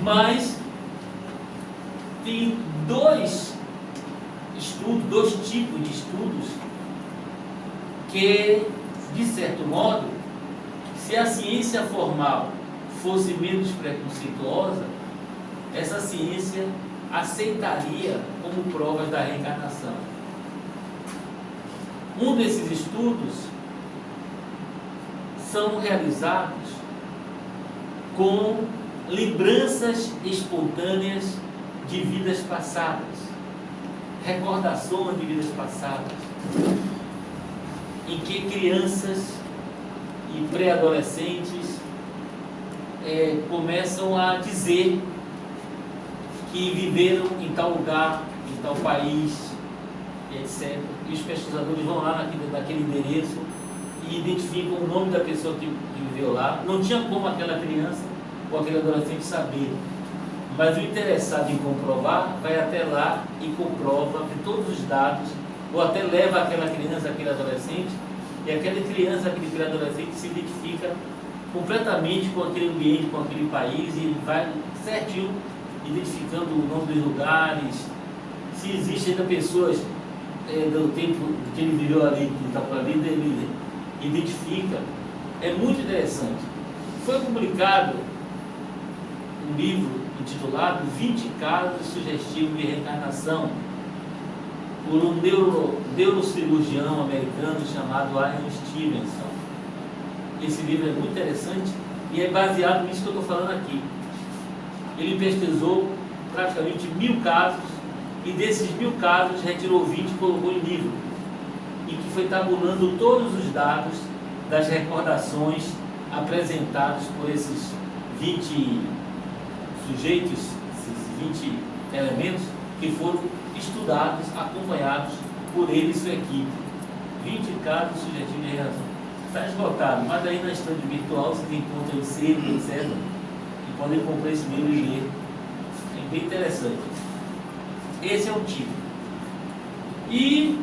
mas tem dois tipos de estudos que, de certo modo, se a ciência formal fosse menos preconceituosa, essa ciência aceitaria como provas da reencarnação. Um desses estudos são realizados com lembranças espontâneas de vidas passadas, recordações de vidas passadas, em que crianças e pré-adolescentes começam a dizer que viveram em tal lugar, em tal país, etc. E os pesquisadores vão lá naquele endereço e identificam o nome da pessoa que viveu lá. Não tinha como aquela criança ou aquele adolescente saber, mas o interessado em comprovar vai até lá e comprova de todos os dados, ou até leva aquela criança, aquele adolescente, e aquela criança, aquele adolescente se identifica completamente com aquele ambiente, com aquele país, e ele vai certinho identificando o nome dos lugares, se existem ainda pessoas do tempo que ele viveu ali, que está por ali, ele identifica. É muito interessante. Foi publicado um livro intitulado 20 casos sugestivos de reencarnação por um neurocirurgião americano chamado Ian Stevenson. Esse livro é muito interessante e é baseado nisso que eu estou falando aqui. Ele pesquisou praticamente 1000 casos e desses 1000 casos retirou 20 e colocou em livro, e que foi tabulando todos os dados das recordações apresentados por esses 20 sujeitos, esses 20 elementos que foram estudados, acompanhados por ele e sua equipe. 20 casos sugestivos de reencarnação. Está esgotado, mas aí na estante virtual você tem conta de selo, etc. E podem comprar esse livro e ler. É bem interessante. Esse é um tipo. E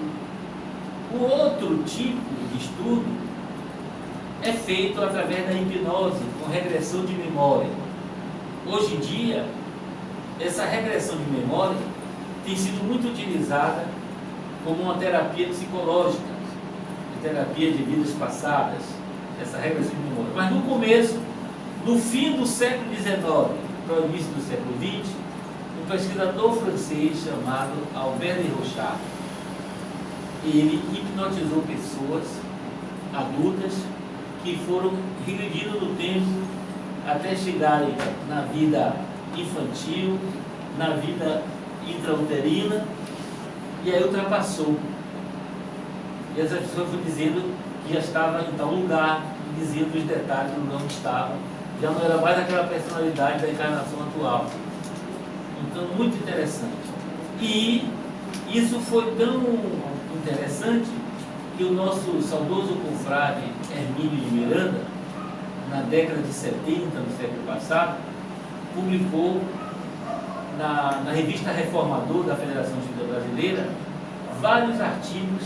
o outro tipo de estudo é feito através da hipnose, com regressão de memória. Hoje em dia, essa regressão de memória tem sido muito utilizada como uma terapia psicológica. terapia de vidas passadas, essa regra de memória. Mas no começo, no fim do século XIX para o início do século XX, um pesquisador francês chamado Albert de Rochard, ele hipnotizou pessoas adultas que foram regredindo no tempo até chegarem na vida infantil, na vida intrauterina, e aí ultrapassou. E essa pessoa foi dizendo que já estava em tal lugar, dizendo os detalhes do lugar onde estava, já não era mais aquela personalidade da encarnação atual. Então, muito interessante. E isso foi tão interessante que o nosso saudoso confrade Hermínio de Miranda, na década de 70 do século passado, publicou na revista Reformador da Federação Espírita Brasileira vários artigos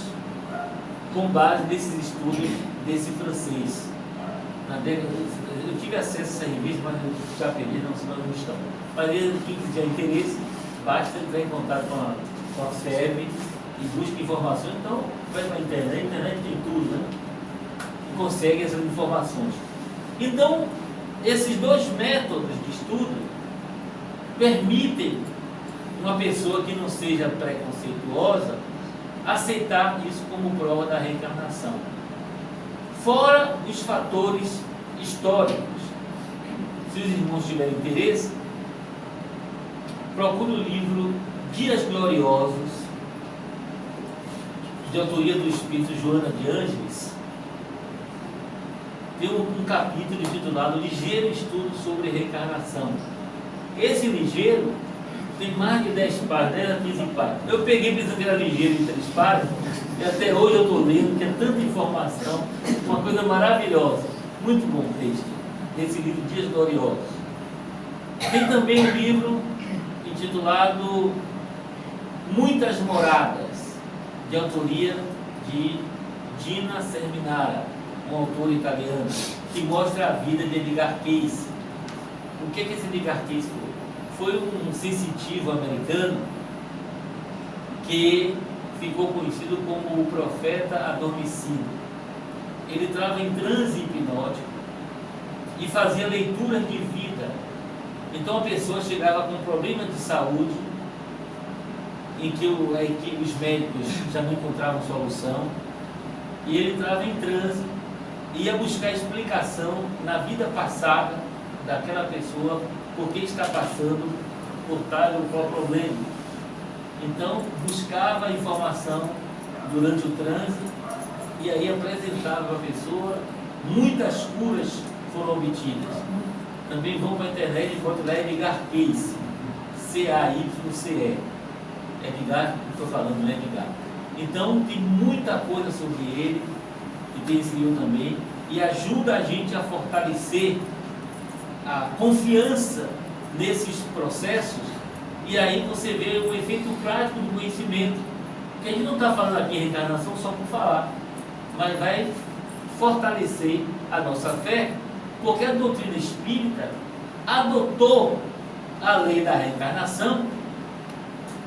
com base nesses estudos desse francês. Na década, eu tive acesso a essa revista, mas eu já perdi, não sei onde estão. Mas quem tiver interesse, basta entrar em contato com a FEB e busca informações. Então, vai para a internet tem tudo, né? E consegue essas informações. Então, esses dois métodos de estudo permitem uma pessoa que não seja preconceituosa aceitar isso como prova da reencarnação. Fora os fatores históricos. Se os irmãos tiverem interesse, procure o livro Dias Gloriosos, de autoria do espírito Joana de Ângeles. Tem um capítulo intitulado Ligeiro Estudo sobre Reencarnação. Esse ligeiro tem mais de 10 páginas, 10 a 15 páginas. Eu peguei pensando que era ligeiro de 3 páginas, e até hoje eu estou lendo, que é tanta informação, uma coisa maravilhosa. Muito bom o texto, desse livro Dias Gloriosos. Tem também um livro intitulado Muitas Moradas, de autoria de Dina Serminara, um autor italiano, que mostra a vida de Edgar Cayce. O que esse Edgar Cayce foi? Foi um sensitivo americano que ficou conhecido como o profeta adormecido. Ele entrava em transe hipnótico e fazia leituras de vida. Então a pessoa chegava com um problema de saúde em que os médicos já não encontravam solução, e ele entrava em transe e ia buscar explicação na vida passada daquela pessoa, por que está passando por tal ou qual problema. Então buscava informação durante o transe e aí apresentava a pessoa. Muitas curas foram obtidas. Também vão para a internet e encontram lá Edgar Cayce, C-A-Y-C-E. Edgar, estou falando, não é Edgar. Então tem muita coisa sobre ele, e tem esse livro também, e ajuda a gente a fortalecer a confiança nesses processos, e aí você vê o efeito prático do conhecimento. Que a gente não está falando aqui em reencarnação só por falar, mas vai fortalecer a nossa fé, porque a doutrina espírita adotou a lei da reencarnação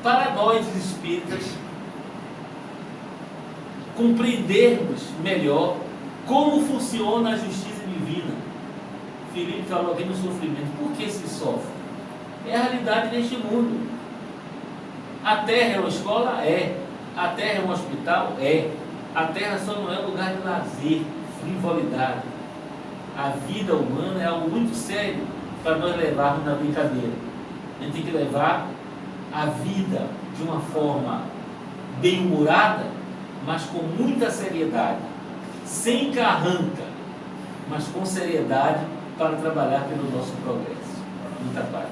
para nós espíritas compreendermos melhor como funciona a justiça divina. Felipe falou aqui no sofrimento. Por que se sofre? É a realidade deste mundo. A Terra é uma escola? É. A Terra é um hospital? É. A Terra só não é lugar de lazer, frivolidade. A vida humana é algo muito sério para nós levarmos na brincadeira. A gente tem que levar a vida de uma forma bem-humorada, mas com muita seriedade, sem carranca, mas com seriedade, para trabalhar pelo nosso progresso. Muita paz.